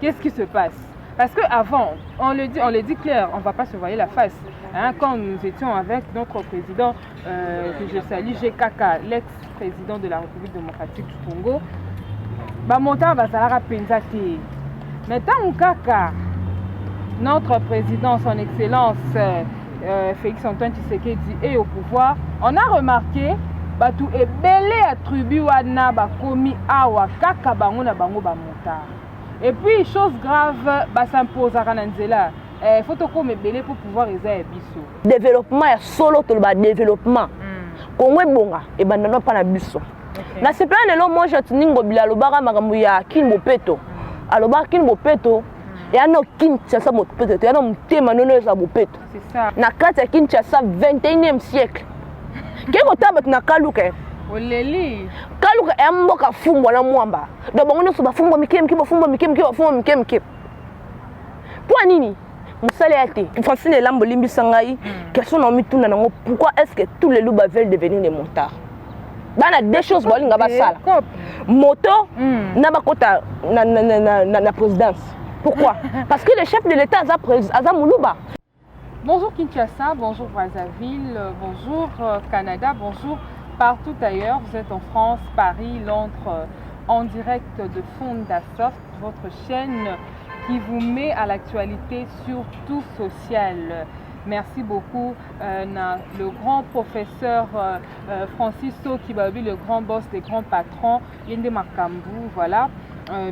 Qu'est-ce qui se passe? Parce qu'avant, on le dit clair, on ne va pas se voir la face. Hein, quand nous étions avec notre président, que je salue, Kaka, l'ex-président de la République démocratique du Congo, montant Bazara Penzati. Maintenant, Kaka, notre président, son excellence, Félix Antoine Tshisekedi, est au pouvoir, on a remarqué tout est belé attribué à Bakomi Awa, Kaka Bango na Bango Bamota. Et puis, chose grave, s'impose à Rananzela. Il faut que me belé pour pouvoir réaliser biso. Développement est solo tout le développement. Congo est bon et bandana pas na biso. Na ce plan là moi je tiningo bilalo bara makambo ya kinbo peto. Aloba kinbo peto. Ya no Kinshasa mopeto, ya no mutema nono za mopeto. C'est ça. Na kati ya Kinshasa 21e siècle. Keko tabat na kaluke. Oleli. Kaluka emboka fumbwa na mwamba. Do bango no so ba fumbwa mikem ki ba fumbwa mikem ki ba fumbwa mikem ki. Pour nini? Musale ate. Francine Lambo limbisa ngai. Question na mituna nango pourquoi est-ce que tous les loups veulent devenir des motards? Bana deux choses balinga ba sala. Moto na bakota na présidence. Pourquoi? Parce que le chef de l'État Aza Moulouba. Bonjour Kinshasa, bonjour Brazzaville, bonjour Canada, bonjour partout ailleurs. Vous êtes en France, Paris, Londres, en direct de Fondasoft, votre chaîne qui vous met à l'actualité surtout sociale. Merci beaucoup le grand professeur Francis Sokibabi, le grand boss des grands patrons, Yende Makambu, voilà.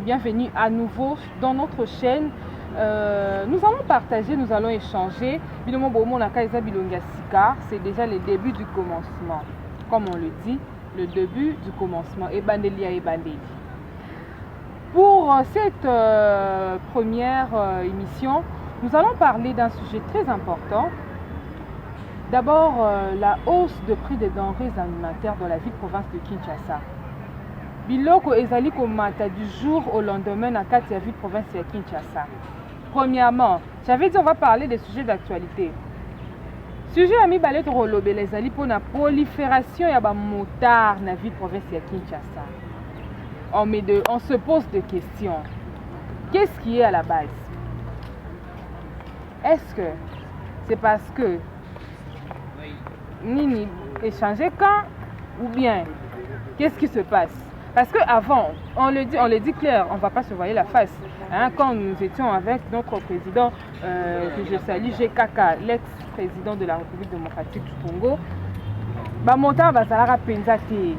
Bienvenue à nouveau dans notre chaîne. Nous allons partager, nous allons échanger. C'est déjà le début du commencement. Comme on le dit, le début du commencement. Et Bandelia et Bandeli. Pour cette première émission, nous allons parler d'un sujet très important. D'abord, la hausse de prix des denrées alimentaires dans la ville-province de Kinshasa. Biloko ezali komata du jour au lendemain na kati ya ville-province de Kinshasa. Premièrement, j'avais dit on va parler des sujets d'actualité. Sujet ami balé to rolobe les ali pour la prolifération ya ba motard na ville-province de Kinshasa. On se pose des questions. Qu'est-ce qui est à la base? Est-ce que c'est parce que Nini échanger quand ou bien qu'est-ce qui se passe? Parce qu'avant, on le dit clair, on ne va pas se voir la face. Hein, quand nous étions avec notre président, que je salue, Kaka, l'ex-président de la République démocratique du Congo, montant Bazara Penzati.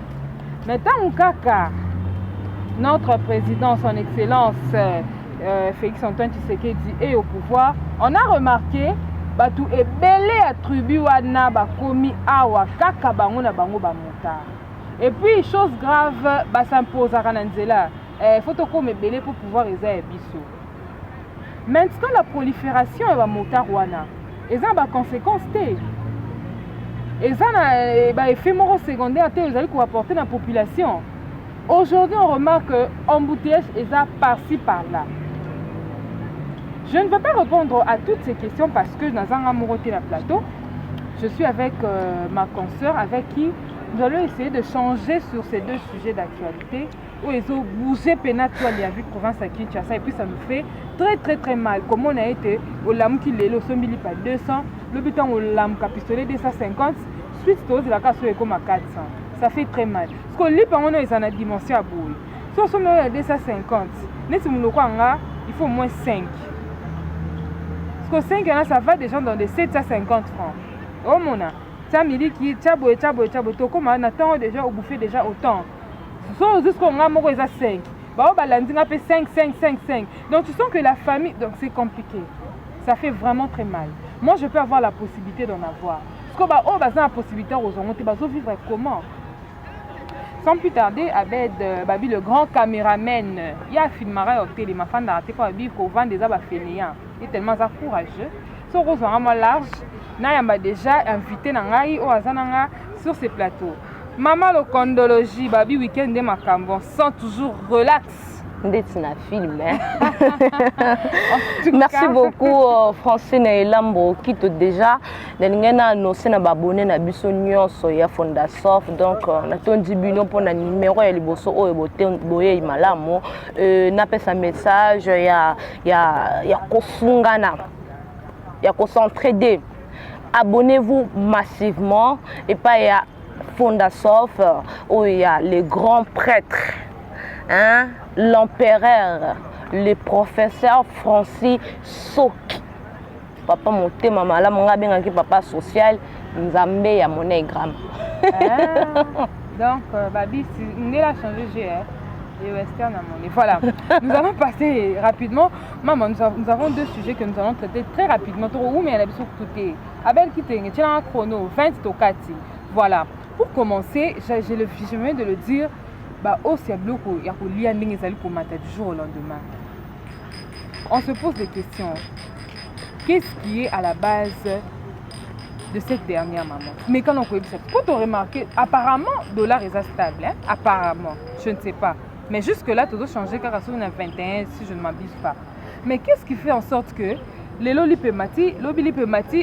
Maintenant, Kaka, notre président, son excellence, Félix Antoine Tshisekedi, est au pouvoir, on a remarqué tout est belé attribué à Bakomi Awa, Kaka Bango na Bango Bamota. Et puis, chose grave, s'impose à Rananzela. Il faut que me belé pour pouvoir réaliser biso. Maintenant, la prolifération est motarwana. Et ça a des conséquences. Et ça a des effets secondaires qui vont apporter dans la population. Aujourd'hui, on remarque que l'embouteillage est par-ci, par-là. Je ne vais pas répondre à toutes ces questions parce que dans un amoureux de la plateau, je suis avec ma consoeur avec qui nous allons essayer de changer sur ces deux sujets d'actualité où ils ont bougé pénatuellement la ville province à Kinshasa et puis ça nous fait très mal. Comme on a été au lam qui l'est, au sommet pas 200, le butin au lam capistolet 250, suite aux la casse comme à 400. Ça fait très mal. Parce que les parents ils en a dimension à bout. Si on se met à 250, il faut au moins 5. Parce que 5 ça va déjà dans des 750 francs. Oh mon a. Ça me dit qu'il tchabo, comme on attend déjà au bouffer déjà autant. So jusqu'au moment où ils ont 5. Bah on a fait 5. Donc tu sens que la famille, donc c'est compliqué. Ça fait vraiment très mal. Moi je peux avoir la possibilité d'en avoir. Parce que on a la possibilité aux gens de vivre comment? Sans plus tarder, Abed Babi le grand caméraman, il a filmé au télé, ma femme d'arrêter pour vivre au vent des abats fainéants. Il est tellement courageux. Son rose vraiment large. Naya m'a déjà invité sur ces plateaux. Maman le condologie, babi week-end de Makambo, sans toujours relax. Ndetsina film. Merci beaucoup Francine Elambo qui te déjà n'engena annoncé na abonné na biso nyonso ya Fondasoft donc na tondi bino pour na numéro ya liboso oyo boye malamu na pesa message ya kofungana ya concentré. Abonnez-vous massivement et pas ya Fondasoft où il y a les grands prêtres, hein, l'empereur, le professeur Francis Soki. Papa monté maman là mon bien qui papa social Nzambe ya monogramme. Donc Babi on est là changer GR et western à monnaie. Voilà. Nous allons passer rapidement. Maman, nous avons deux sujets que nous allons traiter très rapidement. Où mais elle a besoin de tout. Abel qui te un chrono 20 tokati. Voilà. Pour commencer, j'ai le chemin de le dire. Bah, oh, c'est bloqué. Il y a pour lire les pour matin du jour au lendemain. On se pose des questions. Qu'est-ce qui est à la base de cette dernière maman? Mais quand on peut ça, quand on remarque, apparemment, le dollar est stable. Hein? Apparemment, je ne sais pas. Mais jusque-là, tout doit changer car on a 21, si je ne m'abuse pas. Mais qu'est-ce qui fait en sorte que les lolipemati,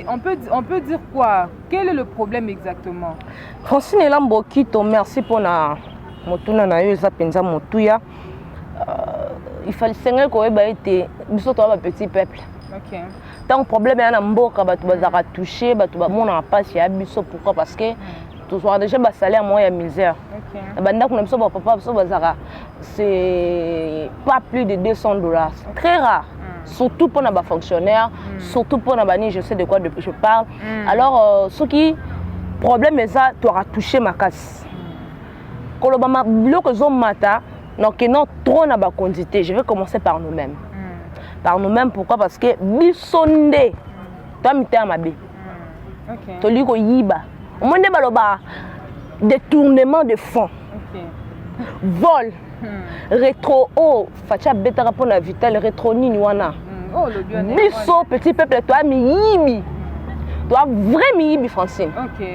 on peut dire quoi? Quel est le problème exactement? Francine Elambo Kito, merci pour la motuna na yo za penza motuya. Il fallait Seigneur ko eba été biso to ba petit peuple. OK. Tant problème ya na mboka batu bazaka toucher, batu ba mona passe ya biso pourquoi parce que tout soit déjà ba salaire moyen misère. OK. Banda ko biso ba papa biso bazaka c'est pas plus de $200. C'est très rare. Surtout pour les fonctionnaires, surtout pour les je sais de quoi je parle. Alors, ce qui problème est ça, tu auras touché ma casse. Quand trop na quantité, je vais commencer par nous-mêmes. Par nous-mêmes, pourquoi? Parce que bisonde, tu as mis à ma bé. Tu as dit que yiba. Au moins détournement de fonds, vol. Rétro oh facha betara pour la vitale rétro nini wana oh le bien biso petit peuple toi mi yibi toi vrai mi yibi Francine. OK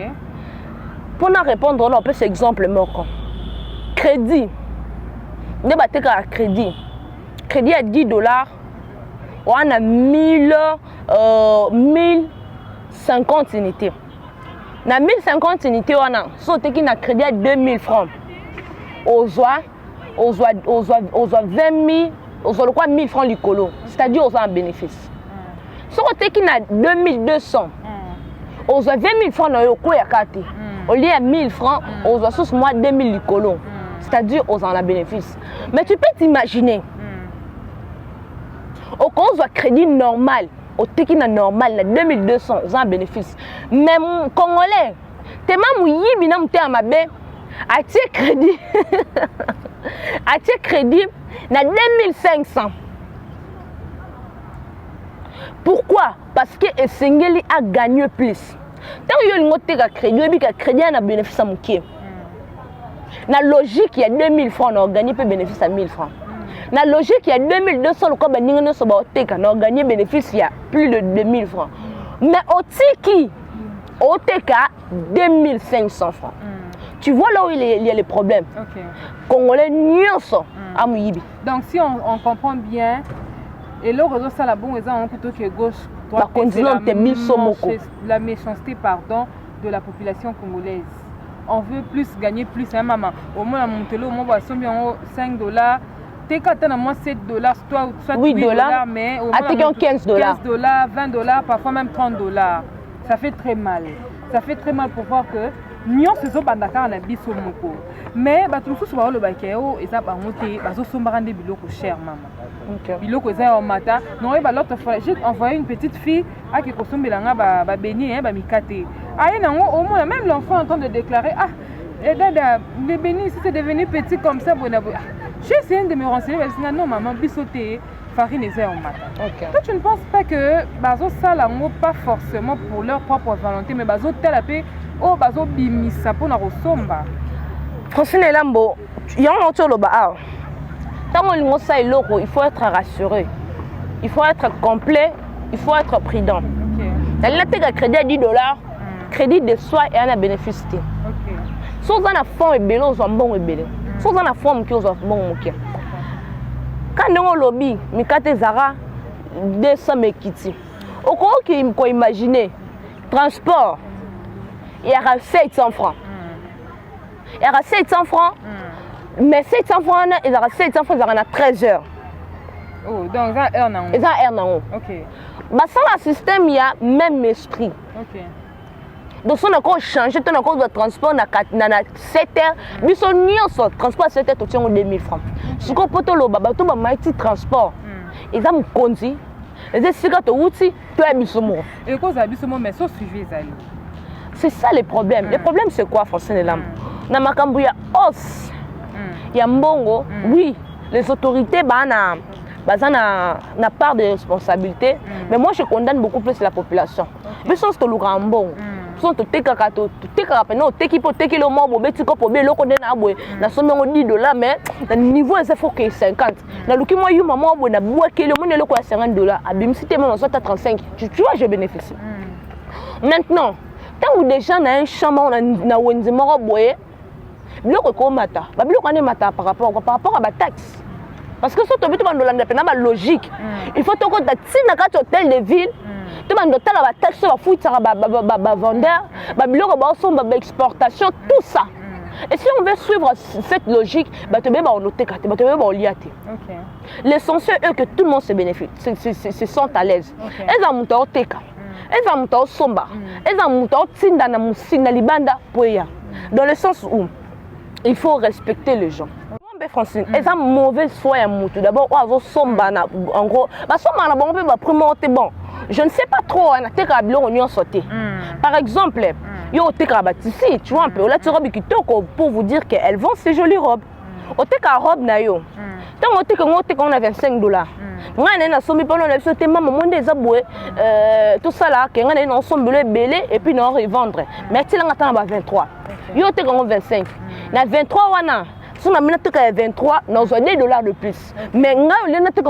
pour nous répondre on peut cet exemple moko crédit ne battre à crédit à $10 on a 1050 unités na 1050 unités on a sauté qui na crédit à 2000 francs aux 20 000, aux 1000 francs du colo, c'est-à-dire aux un bénéfice. Si on a 2200, aux 20 000 francs, au lieu de 1000 francs, aux 2000 du colo, c'est-à-dire aux un bénéfice. Mais tu peux t'imaginer, au cas où crédit normal, au téquina normal, 2200, aux un bénéfice. Même Congolais, t'es même yibinam t'es à ma baie. A-t-il crédit na 2500. Pourquoi? Parce que Esengeli a gagné plus. Tant que vous avez crédit, vous avez crédit à bénéfice à Mouké. La logique, il y a 2000 francs, on a gagné bénéfice à 1000 francs. La logique, il y a 2200, on a gagné bénéfice il y a plus de 2000 francs. Mais au Tiki, au TK, 2500 francs. Tu vois là où il y a les problèmes. Okay. Congolais nyonso à Mouyibi. Donc si on comprend bien, et le réseau ça la bonne raison plutôt que gauche, la méchanceté pardon de la population congolaise. On veut plus gagner plus hein maman. Au moins à Montelo, au moins $5. T'es quand t'as moins $7, soit $8, mais au moins $15, $20, parfois même $30. Ça fait très mal. Ça fait très mal pour voir que nous sommes bandaka na biso moko. Mais ba tout so ba lo ba keo et ça ba monter ba zo sombarande biloko cher maman. OK. Biloko za au matin, non ba l'autre fois j'ai envoyé une petite fille à qui kosombelanga ba béni hein ba mikate. Aïe nango au moins même l'enfant en train de déclarer ah et dada les bénis si c'est devenu petit comme ça bon j'ai essayé de me renseigner mais non maman bisoté farine et au matin. OK. Toi tu ne penses pas que bazo ça lango pas forcément pour leur propre volonté mais bazo tel la paix oh bazo bimisa pour na rosomba. Francine Elambo, il y a un autre loba. Tant qu'on ça il faut être rassuré. Il faut être complet, il faut être prudent. OK. Elle a payé crédit à $10, crédit de soi et un bénéfice. OK. Si on a fond et bello, on bon et bello. Si on a fond qui on bon OK. quand on lobby mikate zara 200 mekiti okoki ko imaginer transport il y aura 700 francs il y aura 700 francs mais 700 francs il y aura 700 francs il y aura 13 heures. Oh, donc ça heure non. Ça heure non. OK. Bah ça le système il y a même esprit. OK. Donc on a encore changé ton encore de transport na 7 heures. Biso nyonso transport 7 heures to tient 2000 francs. Ce qu'on peut lo baba to ba maiti transport. Ils ont conduit. Les sika to wuti to ya biso mo. Et cause à biso mo mais so suivi zali. C'est ça les problèmes. Les problèmes c'est quoi Francine Elam? Na makambu ya os. Ya mbongo, oui, les autorités bana na part de responsabilité, mais moi je condamne beaucoup plus la population. Mais sans ce lugambon, sans te tekaka to tekaka no tekipo tekilo mo bobeti ko pobe loko na boy na somengo $10 mais na niveau ça faut que 50. Na luki moi yuma mo boy na bouakele mo ne loko ya $50 abimsi te mo 35. Tu vois je bénéficie. Maintenant, tant où des gens na un chambre na wenzi mo boy biloko ko mata. Ba biloko ane mata par rapport à ba taxe. Parce que si tu as une logique, il faut que tu aies un hôtel de ville, tu as un hôtel à la taxe, tu as un vendeur, tu as exportation, tout ça. Et si on veut suivre cette logique, tu vas noter, tu vas lier. L'essentiel est que tout le monde se bénéficie, se sent à l'aise. Ils ont monté au Teka, ils ont monté au Somba, ils ont monté au Tinda, na Libanda, dans le sens où il faut respecter les gens. Francine, elles ont mauvaise foi à moutou. D'abord, on a sombana en gros. Bah sombana bon on peut primordier bon. Je ne sais pas trop on a tes câbles on y a sauté. Par exemple, yo tes câbles ici, tu vois un peu là tu robes qui toko pour vous dire qu'elles vendent ces jolies robes. Au tes robe na yo. Tant on tes qu'on a $25. Moi on a sombi pendant la sauté maman mon des aboué tout ça là que on a non sombelé belé et puis non revendre. Mais tu l'as attend à 23. Yo tes qu'on 25. Na 23 wana si on a 23, nous avons $2 de plus. Mais on a 27,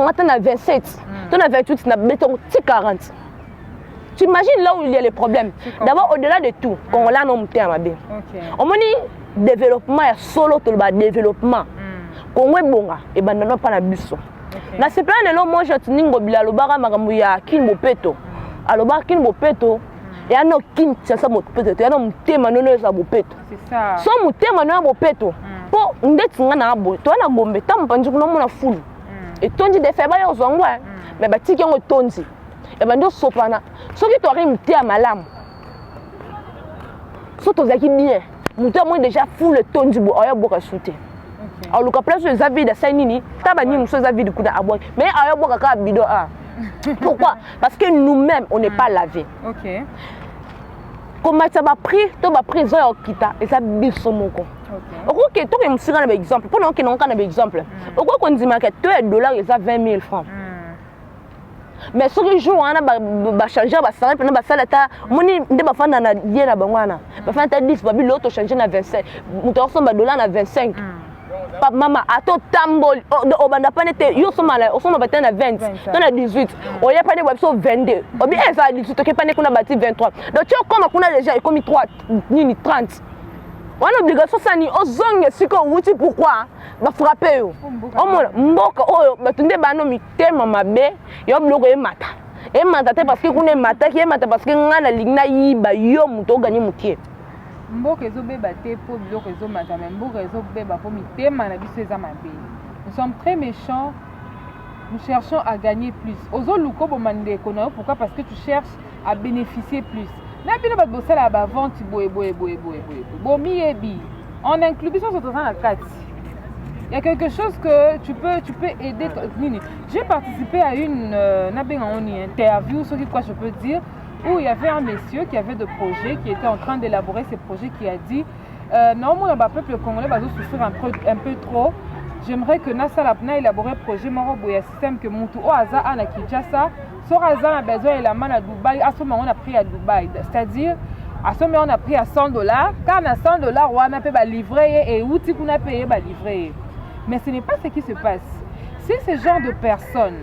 on a 28, on a 40. Tu imagines là où il y a les problèmes. D'abord, au-delà de tout, quand on a un terme, on dit développement, il y a solo tout le développement. Quand on est bon, et ben non pas la bus. Na c'est plein de moi je te ningo bila lobara magamu ya kinbo peto. Aloba kinbo peto. Et à nos kin ça mo peto. Et à nos tema nono ça bo peto. C'est ça. So mo tema no bo peto. Po ndeti nga na abo to na gombe tam panji kuno mona fulu et tondi de feba yo zongwa mais batiki ngo tondi e bando sopana soki to ri mti ya malamu so to zaki bien mutu mo déjà fulu tondi bo oya boka souté alors le place les avis de sainini tabani muso avis de kuda abo mais oya boka ka bido a pourquoi parce que nous-mêmes on n'est pas lavé. OK. Comment ça va pris to ba prison ya okita et ça biso moko. OK, toi me sira un exemple. Pendant que non un exemple. Pourquoi qu'on dit que $2 et ça 20 000 francs. Mais ce que jour on a changer ba salaire pendant ba salaire ta moni nde ba fanda na die na bangwana. Ba fanda 10 ba bi l'autre changer na 25. Muto so ba $, na 25. Papa maman ato tambol o banda panete yo so mala o so ba na 20. Ton na 18. O ya pas de web so 22. O bi ça 18 to ke pas kuna bati 23. Donc tu comme kuna déjà comme 3 ni 30. On obligation ça ni ozonge siko wuti pourquoi ba frapper yo o mboka oyo batunde bano mitema mabe yo bloko e mata te parce que kuna mata ki e mata parce que ngana ligna yiba yo muto gagner mutie mboka ezo beba te po bloko ezo mata mais mboka ezo beba po mitema na biso eza mabe. Nous sommes très méchants, nous cherchons à gagner plus. Ozo luko bomande kono pourquoi parce que tu cherches à bénéficier plus. Na bino ba bosala ba vente boye. Bomi ebi. On inclut biso sur la carte. Il y a quelque chose que tu peux aider Nini. J'ai participé à une interview, ce que je peux dire, où il y avait un monsieur qui avait des projets, qui était en train d'élaborer ces projets, qui a dit normalement le peuple congolais va souffrir un peu trop. J'aimerais que Nasa Lapna élabore un projet un système que Moutou Oaza a na Kinshasa. Soraza a besoin de la main à Dubaï. À ce moment, on a pris à Dubaï. C'est-à-dire, à ce moment, on a pris à $100. Quand on a $100, on a payé livrer et outil qu'on a payé livrer. Mais ce n'est pas ce qui se passe. Si ce genre de personnes,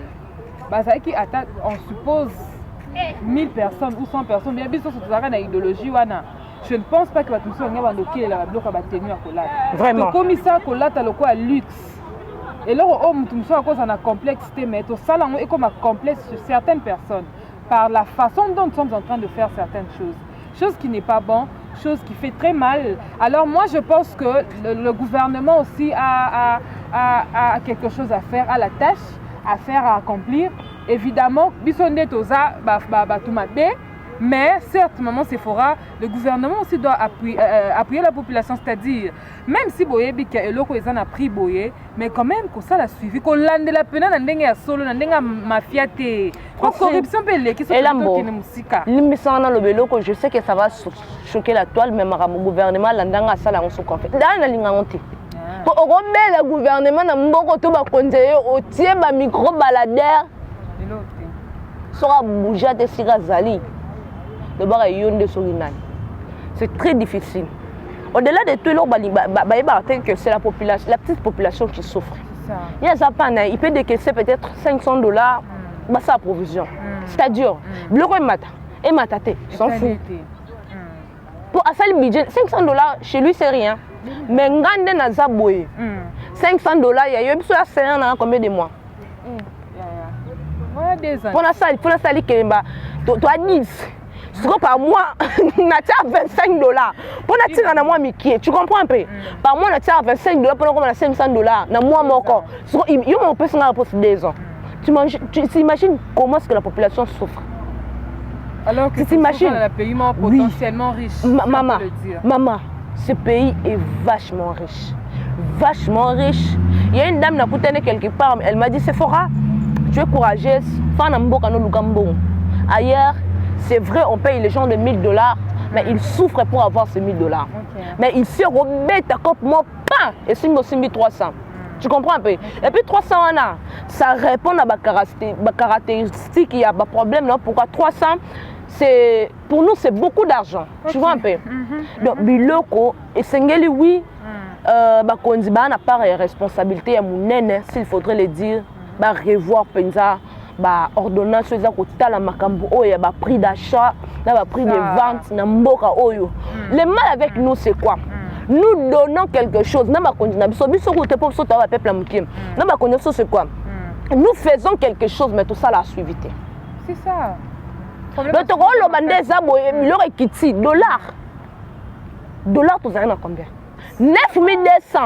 on suppose 1000 personnes ou 100 personnes, bien sûr, c'est une idéologie. Je ne pense pas que la bloc va tenir à Colate. Vraiment. Le commissaire Colate a le quoi luxe. Et là, à cause de la complexité, mais tout ça, est comme un complexe sur certaines personnes par la façon dont nous sommes en train de faire certaines choses. Chose qui n'est pas bon, chose qui fait très mal. Alors moi, je pense que le gouvernement aussi a quelque chose à faire, a la tâche à faire, à accomplir. Évidemment, Bissonde Toza, mais certes, Maman Sephora, le gouvernement aussi doit appuyer la population, c'est-à-dire, même si Boye Bika et Loko a pris Boye, mais quand même, que ça l'a suivi, qu'on l'a de la peine, on a solo, on a mafia, la corruption, qui sont je sais que ça va choquer la toile, mais le gouvernement, l'andanga, ça l'a reçu conflit. Dans la ligne honte. Pour le gouvernement, on a conseillé au tiers micro baladeur. Sera bouger de Sirazali. C'est très difficile. Au-delà de tout, c'est la petite population qui souffre. Il peut décaisser peut-être $500, sa provision. C'est-à-dire, et matate, il s'en fout. Pour un budget, $500 chez lui, c'est rien. Mais ngande na zaboye. $500, il y a eu combien de mois? Pour la salle, toi 10. Par mois, on a $25. Pour la tire à moi, Mickey, tu comprends un peu? Par mois, on a $25 pour qu'on a $500. Na moi, mon corps. Il y a un peu ça pour 2 ans. Tu t'imagines comment est-ce que la population souffre? Alors que tu t'imagines un pays potentiellement riche. Maman, ce pays est vachement riche. Vachement riche. Il y a une dame qui a quelque part, elle m'a dit Sephora, tu es courageuse, ailleurs, c'est vrai, on paye les gens de $1000, mais ils souffrent pour avoir ces $1000. Okay. Mais ici, on met ta coupe, moi, pas, et c'est aussi 1300. Tu comprends un peu? Et puis 300, ça répond à ma caractéristique, il y a un problème, non? Pourquoi 300? Pour nous, c'est beaucoup d'argent. Okay. Tu vois un peu? Donc, biloko, et sengeli, oui, on n'a pas de responsabilité à mon nene, s'il faudrait le dire, revoir Penza. Ordonnance la makambo oyo ba prix d'achat na prix de vente na mboka oyo. Le mal avec nous c'est quoi? Nous donnons quelque chose na bakondina biso biso ko te pour so ta peuple mukim. Na bakondina so c'est quoi? Nous faisons quelque chose mais tout ça la suivité. C'est ça. Mais to lo bande za boye miloko ekiti $. Dollar tu zana combien? 9200.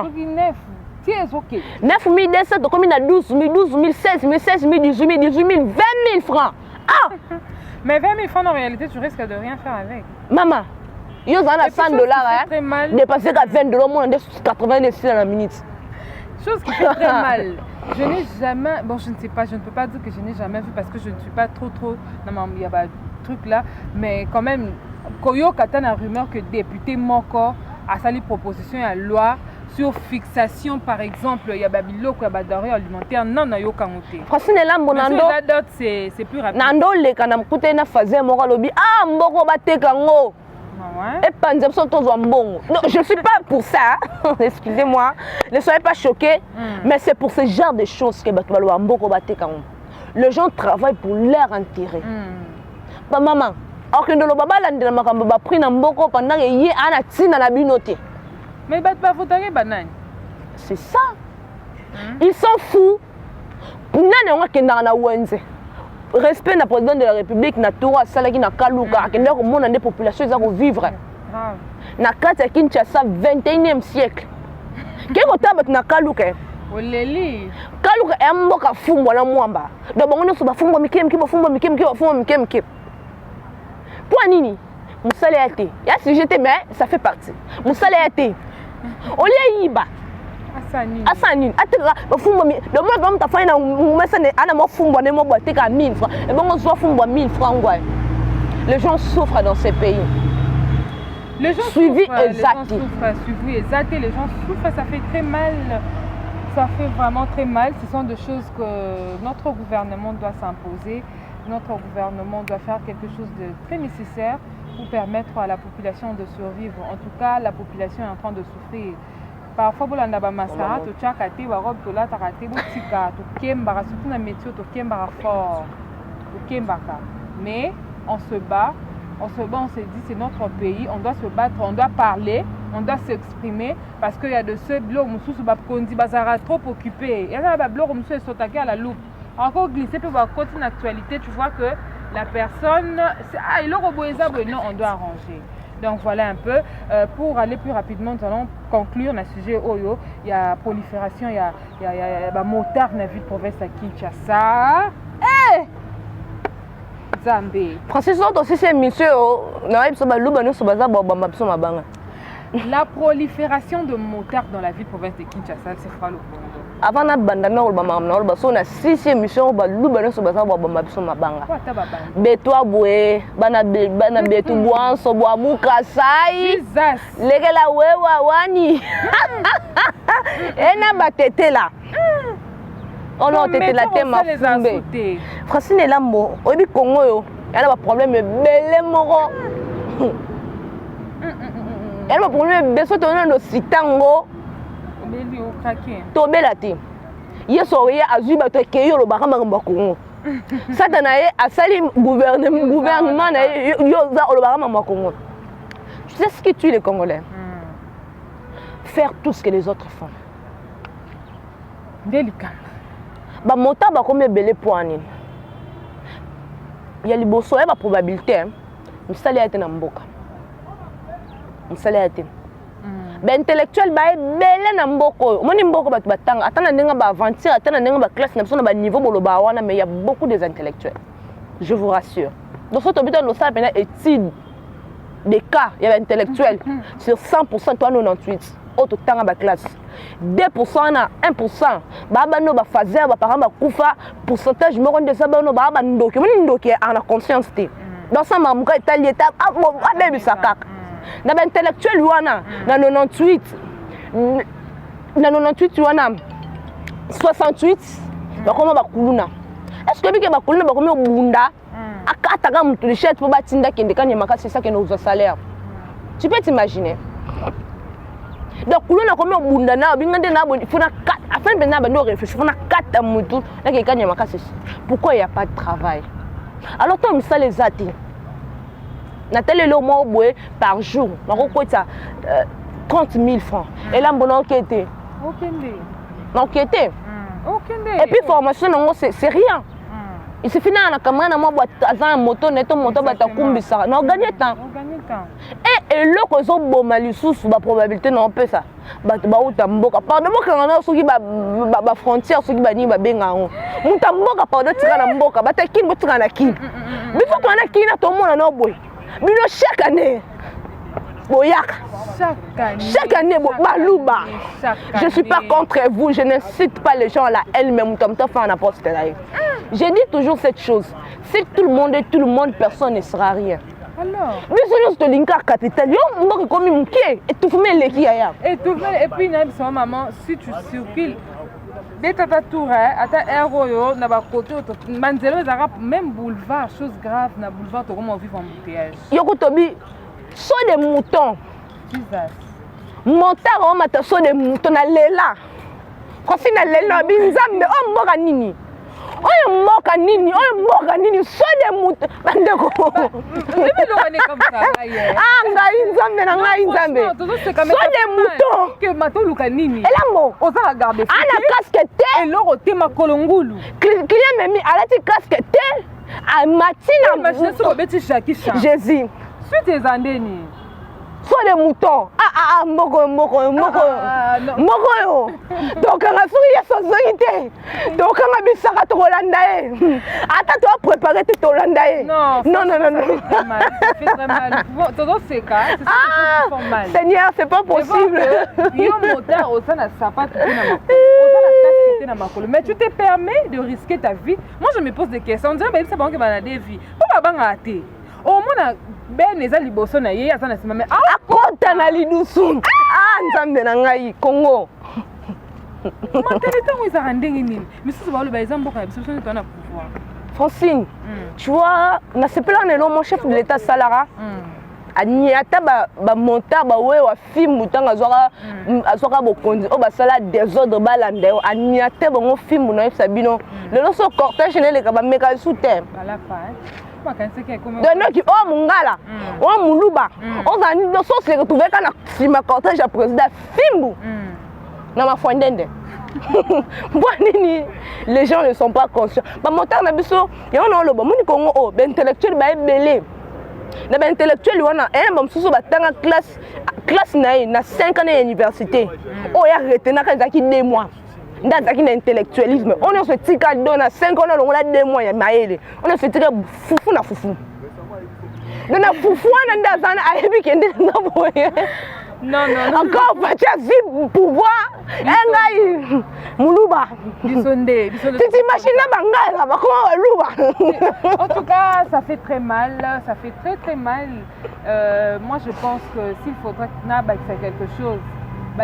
9200, donc comme il a 12 000, 12 000, 16 000, 16 000, 18 000, 18 000, 20 000 francs. Ah! Mais 20 000 francs, en réalité, tu risques de rien faire avec. Maman, il y a $100, dépasser à $20, moi, on 86 à la minute. Chose qui fait très mal. Je n'ai jamais, bon, je ne sais pas, je ne peux pas dire que je n'ai jamais vu parce que je ne suis pas trop, non, il y a pas de truc là, mais quand même, Koyo Katan a rumeur que député Moko a sali proposition à loi sur fixation, par exemple, il y a Babilo qui a denrées alimentaires non na yo kangote. Francine Lambo nando. C'est plus rapide. Nando le kana mkute na faze moko lobi ah mboko bateka ngo. Et panzeb sont tous en bon. Non, je ne suis pas pour ça. Excusez-moi. Ne soyez pas choqués. Mais c'est pour ce genre de choses que Batoualo mboko bateka ngo. Les gens travaillent pour leur intérêt. Maman, alors que le baba lande na makambo ba pris na mboko pendant que yi ana tina na binoté. Mais c'est ça. Ils s'en foutent. Respect na président de la République, na toura salaki na kaluka, akenda ko mona des populations za ko vivre. Na kati ya Kinshasa 21e siècle. Keko tabat na kaluka. Oleli. Kaluka emboka fumbwa na mwamba. Do bango so ba fumbwa mikem ki ba fumbwa mikem ki ba fumbwa mikem ki. Pour nini? Moussale a été. Il y a sujet, mais ça fait partie. Moussale a été. On l'a yiba. Asani. Atera. Le monde va me faire une message. Ana mo fumbo ne mo boite ka 1000 francs. Et bon on soit fumbo 1000 francs ouais. Les gens souffrent dans ces pays. Les gens suivi souffrent. Les gens souffrent. Suivi exact. Les gens souffrent. Ça fait très mal. Ça fait vraiment très mal. Ce sont des choses que notre gouvernement doit s'imposer. Notre gouvernement doit faire quelque chose de très nécessaire pour permettre à la population de survivre. En tout cas, la population est en train de souffrir. Parfois, vous avez masara, tu as kate, robe, tu as kate, tu as kembara, surtout dans le métier, tu as kembara fort, tu kembaka. Mais on se bat, on se dit c'est notre pays, on doit se battre, on doit parler on doit s'exprimer parce qu'il y a de ceux qui sont trop occupés. Il y a des blocs qui sont à la loupe. Encore glisser pour continuer l'actualité, tu vois que la personne, il aura non, on doit arranger. Donc voilà un peu. Pour aller plus rapidement, nous allons conclure le sujet Oyo. Il y a prolifération, il y a motard dans la ville province à Kinshasa. Hey! Zambé. Francis, aussi c'est monsieur, la prolifération de motards dans la ville province de Kinshasa, c'est quoi le problème? Avant na bandana ol bama na ol baso na 6e mission ba lubana so baza ba bamba biso mabanga betwa boye bana betu bwanso bwa mukasai lekela wewa wani ena batetela ono tetela tema fumbe Francine Lambo obi Congo yo yana ba problème belé moko yana ba problème beso tona no sitango tobela te yeso ye azui bato ekeyo lobaka makambo ya Congo satana ye asali gouvernement na ye yoza olobaka makambo ya Congo. Tu sais ce qui tue les Congolais? Faire tout ce que les autres font. Délicat. Ba mota ba comme belé point nini. Ya liboso ya ba probabilité misali ya te na mboka. Misali ya te. Ben intellectuel ba belé na mboko. Moni mboko ba batanga atana ndenga ba aventure atana ndenga ba classe na biso na ba niveau boloba wana mais il y a beaucoup des intellectuels. Je vous rassure. Donc ce tobiton no ça pena étude des cas il y a intellectuels sur 100% toi 98 autre tanga ba classe. 2% na 1% ba no ba fazer ba parents ba kufa pourcentage mo ronde ça ba no ba ndoki moni ndoki ana conscience té. Dans ça mamuka italien étape ah bon ba bisaka. Na ba intellectuel wana na 98 na 98 wana 68 ba koma ba kuluna est-ce que bike ba kuluna ba komi bunda akata ka mutu richette po batinda kende kanya makasi ça que nous salaire. Tu peux t'imaginer? Donc kuluna komi bunda na bingande na bo funa 4 afin de na ba no réfléchir funa 4 mutu na ke kanya makasi. Pourquoi il y a pas de travail? Alors toi ça les ati Nathalie le mois par jour, on a 30 000 francs. Et là, on a enquêté. Enquêté. Et puis, formation, c'est rien. Il suffit d'un caméra, un moto, un moto, on gagne temps. Et le réseau Bomalisous, la probabilité non peut ça. Pardon, quand on a la frontière, ceux qui banni ba benga on. Mutamboka pardon tirana mboka, batakin botirana kin. Mais faut qu'on a kin à tout le monde na boy. Mais chaque année, chaque année, Balouba. Je ne suis pas contre vous, je n'incite pas les gens à la haine, mais je dis toujours cette chose. Si tout le monde est tout le monde, personne ne sera rien. Alors, et puis, maman, si tu circules, dès que tu même boulevard, chose grave, na boulevard, tu vas vivre en embouteillage. Yokotobi, so des moutons. Montard, on m'a so des moutons, na lela. Quand c'est na lela, binzambe, oh mboka nini. Oh mboka nini, so des moutons. Bandeko. Ah, ngai nzambe na ngai nzambe. So des moutons. Que mato luka nini. Elango. Oza garder. Ana casque te. Et l'oro te makolongulu. Client memi alati casque te. A matina. Machine sur beti chaki chan. Jésus. Suite tes andeni. So des moutons. Moko yo. Donc on a souri so zoité. Donc on a bisaka to Hollanda. Attends toi préparer to Hollanda. Non. C'est très mal. Todo c'est cas, c'est mal. Seigneur, c'est pas possible. Yo moteur au sana sapato na makolo. Mais tu te permets de risquer ta vie. Moi je me pose des questions. On dirait même ça bon que bana des vies. Pourquoi banga até? Au moins ben eza liboso na ye azana sima mais akota na lidusu nzambe na ngai Congo mentalité où ils a ndenge nini mais si ba lo ba exemple ka biso na pouvoir Francine tu vois na sepela na mon chef de l'état Salara aniata ba monta ba we wa film mutanga azwaka bokonzi o basala désordre balanda yo aniata bango film na sabino lelo so cortège ne le ka ba meka sous terre bala pa donc oh mungala oh muluba ozani no so se retrouver kana sima cortège ya président Fimbu na mafondende. Les gens ne sont pas conscients. Ba motar na biso ya on lo ba muni Congo oh ben intellectuel ba ebele. Na ba intellectuel wana ba msusu ba tanga classe na 5 ans d'université. Oh ya retenir quand zaki 2 mois. Ndazaki na intellectualisme. On se tika dona 5 ans longola 2 mois ya maele. On se tika fufu na fufu. Na fufu wana ndazana ayebi kende na boye. Non. Encore Pachazi pouvoir. Engai Muluba. Bisonde. Tu t'imagines Bangala, Muluba. En tout cas, ça fait très mal. Ça fait très mal. Moi, je pense que s'il faudrait faire quelque chose,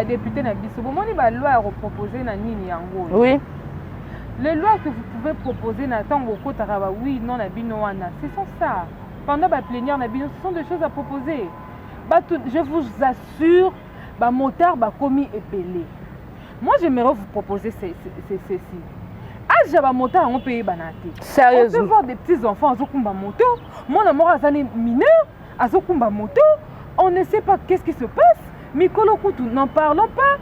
député Nabiso, la loi à reproposer na nini yango. Oui. Les lois que vous pouvez proposer na tango kotaraba oui non na bino wana, c'est ça. Pendant la plénière na bino, ce sont des choses à proposer. Je vous assure, motard commis épelé. Moi, j'aimerais vous proposer ceci. Ah, motard on paye banati. Sérieusement. On peut voir des petits enfants à Zokumba moto. Mon amour a des mineurs à Zokumba moto. On ne sait pas qu'est-ce qui se passe. Mikolo Koutou, n'en parlons pas.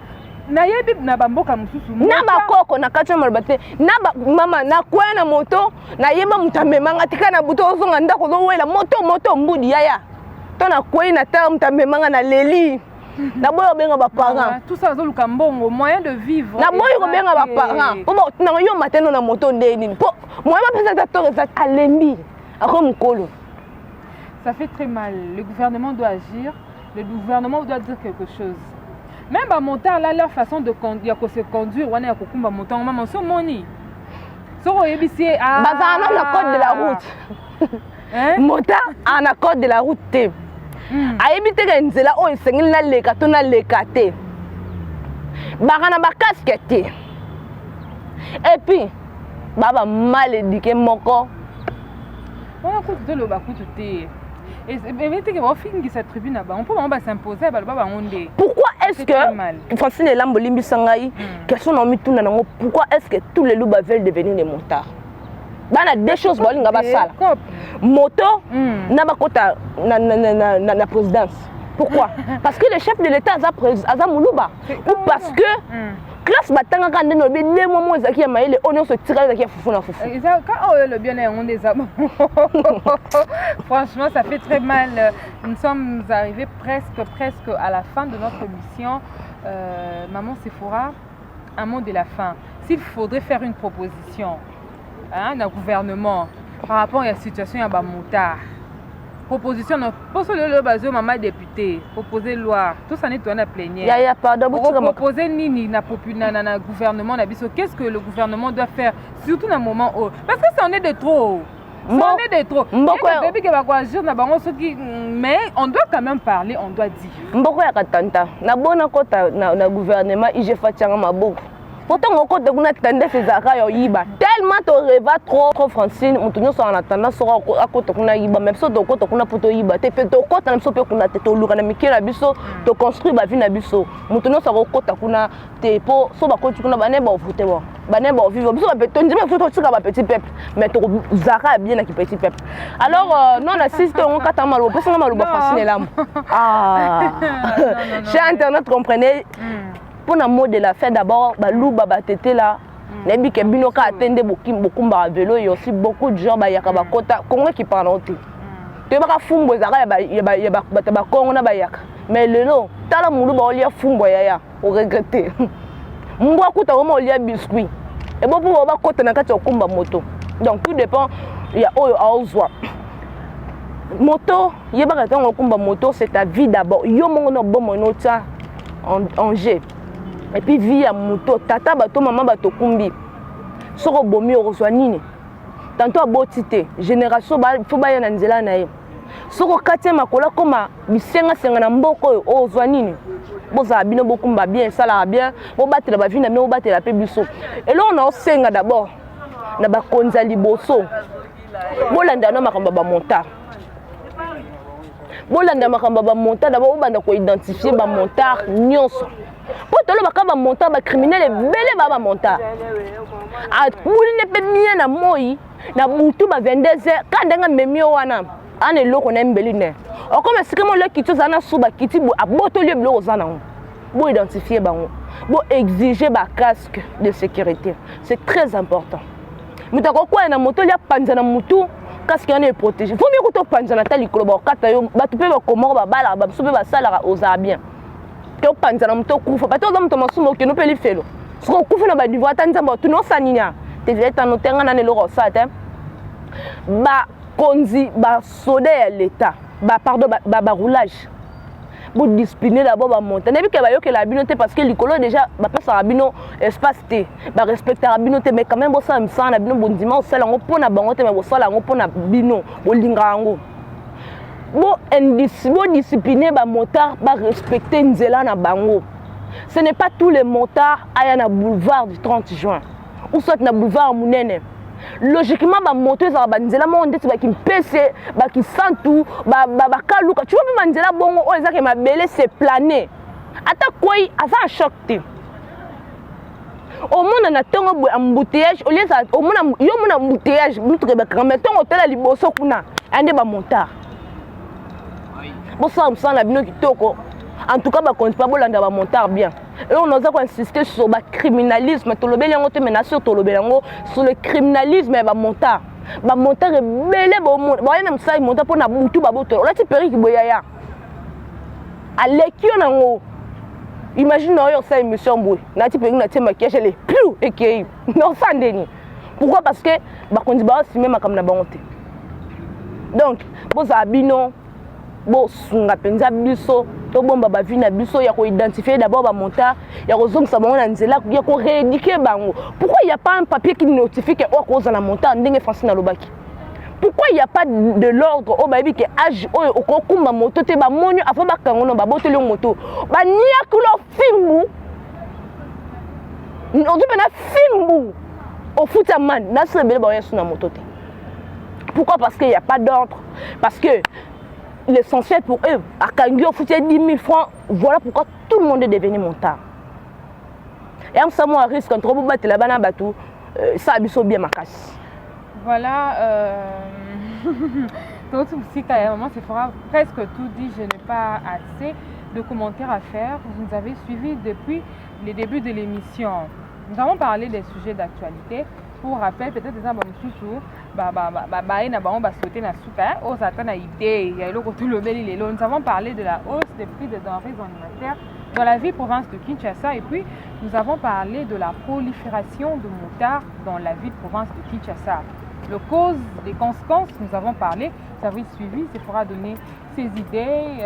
Nayebi na bamboka mususu. Na bakoko na kacha malbate. Na mama na kwena moto. Nayeba mutamemanga tika na buto ozonga ndako zo wela moto mbudi yaya. Tona kwena ta mutamemanga na leli. Na boyo benga ba parents. Tout ça zoluka mbongo, moyen de vivre. Na boyo benga ba parents. Pomo na yo mateno na moto ndeni. Po moyen ba pesa ta tore za alembi. Ako mukolo. Ça fait très mal. Le gouvernement doit agir. Le gouvernement doit dire quelque chose. Même les motards, là, leur façon de se conduire, on est à Kokumba montant, maman, c'est moni. C'est au ABC. Ah, on a la code de la route. Motard, on a code de la route. A éviter que nous là, on est sengil na leka, on a lekate. Barana ba casquette. Et puis, baba mal éduqué moko. On a coûté le bacoute. Et cette tribune on peut s'imposer. Pourquoi est-ce que Francine Lambo Limbi Sangaï, pourquoi est-ce que tous les loups veulent devenir des motards? Il y a deux choses qui sont moto, na présidence. Pourquoi? Parce que le chef de l'État a Moulouba. Ou parce que classe batanga quand on est deux moments qui a maillé on se tire qui a foufou na foufou. Quand le bien on des hommes. Franchement, ça fait très mal. Nous sommes arrivés presque à la fin de notre émission. Maman Sephora, un mot de la fin. S'il faudrait faire une proposition d'un gouvernement par rapport à la situation à Bamouta, proposition pour le bateau maman député proposer loi tout ça n'est pas la plénière. Il y a pardon proposer nini na gouvernement na biso qu'est-ce que le gouvernement doit faire surtout dans moment où parce que ça en est de trop. Ça en est de trop. Mais on doit quand même parler, on doit dire. Mboko ya katanta na bona kota na gouvernement IGF tianga maboko. Pourtant, on compte de tendance tellement tu rêves trop Francine, on tenait sur en attendant sur à côté qu'on a iba même ça de côté qu'on a pour iba te fait de côté même ça peut qu'on a te lourd na mikel abiso te construire ba vie na biso on tenait sur côté qu'on a te pour so ba côté qu'on a bané ba voter bon bané ba vivre biso ba ton dire faut tu ba petit peuple mais to zara bien na ki petit peuple alors non assiste on kata malo parce que malo ba Francine là ah chez internet comprenez. Pour le mot de la fin, d'abord, Balouba Batete là, Nebi Kebino ka attendait beaucoup de vélo, il y a aussi beaucoup de gens qui parlent en tout. Tu vas fumbo, mais le nom, tu as le mot de fumbo, on regrette. Mwa kuta vraiment il y a biscuit. Et bon pour avoir côté na kati okumba moto. Donc tout dépend, il y a oyo aozwa. Moto, yeba kata okumba moto, c'est ta vie d'abord. Yo mongo bon monota en G. Et puis vie à moto, tata bato maman bato kumbi. Soko bomi ozwa nini. Tantôt a botité, génération ba faut ba yana nzela na ye. Soko katia makola koma bisenga senga na mboko ozwa nini. Boza bino bokumba bien, sala bien, bo batela ba vina mais bo batela pe biso. Et là on a senga d'abord na ba konza liboso. Bolanda na makamba ba monta. Bolanda makamba ba monta d'abord banda ko identifier ba monta nyonso. Pour te le monta ba criminel et belé ba monta. A bouli ne pe bien na moi. na butu ba 22h quand ndanga memio wana ana eloko na mbeline o comme si comme le kiti zana suba kiti bo abotoli biloko zana bo identifier bango bo exiger ba casque de sécurité, c'est très important. Mutako kwa na moto ya panza na mutu casque yana protéger, faut mieux que to panza na tali ko ba kata yo ba tu pe ba komoro ba bala ba so pe ba sala oza bien to panza na mutu kufa ba to za mutu masumo ke no pe li felo so kufa na ba niveau atanza ba tu no saninya te veta no tenga na le ro sa te ba konzi ba soda ya l'état ba pardon ba roulage pour discipliner d'abord ba monter nebi ke ba yo ke la binote parce que likolo déjà ba passe rabino espace t ba respecter rabinote mais quand même bo ça me sent na bino bondima o sala ngo pona bango te mais bo sala ngo pona bino bo linga ngo bo discipliner ba motard ba respecter nzela na bango. Ce n'est pas tous les motards aya na boulevard du 30 juin ou soit na boulevard Munene. Logiquement ba moto za ba nzela mo ndeti ba ki mpese ba ki santu ba kaluka tu vois ba nzela bongo o ezake mabele se planer ata koi asa choc te o mona na tongo bo embouteillage o lieu o mona yo mona embouteillage mutu ke ba kamé tongo tela liboso kuna ande ba montard bo ça na bino kitoko. En tout cas, on ne compte pas de monter bien. Et on a insisté sur le criminalisme, sur le criminalisme et le monteur. Le monteur est belé, même ça, il monte pour la boutou, là, tu peux dire à l'équipe, imagine, ça émission, tu peux dire maquillage, elle est plus équilibrée. Non, sans déni. Pourquoi? Parce que, on dit, c'est même comme la bonté. Donc, vous avez non. Bon, sunga penza biso to bomba ba vina biso ya ko identifier d'abord ba monta ya ko zongsa bango na nzela ya ko rééduquer bango. Pourquoi il y a pas un papier qui notifie que o ko za na monta ndenge Francine Lobaki? Pourquoi il y a pas de l'ordre au baby que âge o ko kumba moto te ba monyo afa ba kangono ba boteli moto ba nia kulo fimbu on dit na fimbu au foutaman na sebele ba yesu na moto te. Pourquoi? Parce qu'il y a pas d'ordre, parce que l'essentiel pour eux, à Kangyo, il faut 10 000 francs. Voilà pourquoi tout le monde est devenu montard. Et en ce moment, on risque entre vous battre la banane bateau, ça a bien ma casse. Voilà, c'est presque tout dit. Je n'ai pas assez de commentaires à faire. Vous nous avez suivis depuis le début de l'émission. Nous avons parlé des sujets d'actualité. Pour rappel, peut-être des gens sous nous avons parlé de la hausse des prix des denrées alimentaires dans la ville province de Kinshasa et puis nous avons parlé de la prolifération de motards dans la ville province de Kinshasa. Le cause, les conséquences, nous avons parlé, ça va être suivi, c'est pour donner ses idées.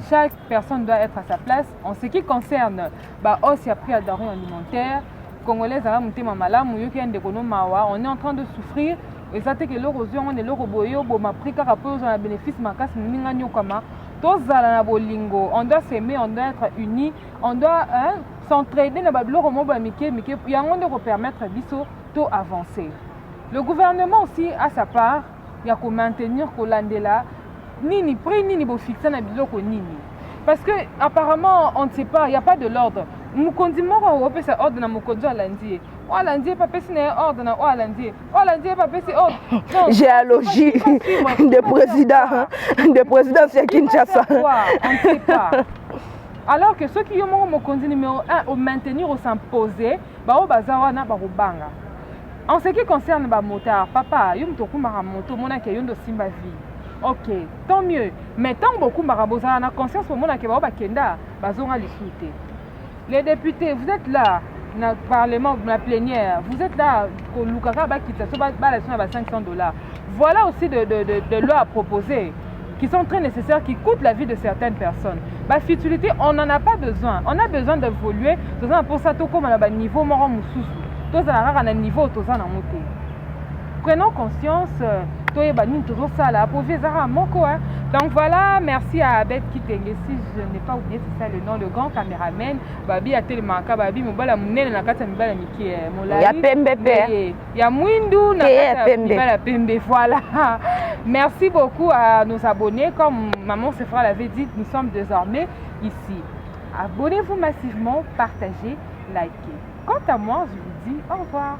Chaque personne doit être à sa place. En ce qui concerne hausse et prix à denrées alimentaires, Congolais, on est en train de souffrir. Et ça, c'est que l'érosion, on est l'euroboyo, bon, ma prix, car après, on a un bénéfice, ma casse, on doit s'aimer, on doit être unis, on doit s'entraider dans le il y a un monde pour permettre à avancer. Le gouvernement aussi, à sa part, il y a qu'à maintenir Kolandela, ni prix, ni fixé na biloko nini. Parce que apparemment, on ne sait pas, il n'y a pas de l'ordre. Mukondi moko ope sa ordre na mukondi alandi. O alandi papa si na ordre na o alandi. O alandi papa si ordre. Géologie des présidents c'est Kinshasa. On ne sait pas. Alors que ceux qui ont mukondi numéro 1 au maintenir au s'imposer, ba o bazawa na ba robanga. En ce qui concerne ba motard, papa, yum to kumara moto mona ke yondo simba vie. Ok, tant mieux. Mais tant beaucoup marabosa na conscience pour mona ke ba bakenda bazonga lisute. Les députés, vous êtes là, dans le Parlement, dans la plénière, vous êtes là, pour Lukaka, $500. Voilà aussi de lois à proposer, qui sont très nécessaires, qui coûtent la vie de certaines personnes. La futilité, on n'en a pas besoin. On a besoin d'évoluer. Pour ça, comme à un niveau, prenons conscience. Donc voilà, merci à Abed Kitenge, si je n'ai pas oublié, c'est ça le nom, le grand caméraman. Babi a tellement Babi mobala munene na kata mibala miki molai. Ya pembe. Ya mwindu na kata mibala pembe. Voilà. Merci beaucoup à nos abonnés. Comme maman Sefra l'avait dit, nous sommes désormais ici. Abonnez-vous massivement, partagez, likez. Quant à moi, je vous dis au revoir.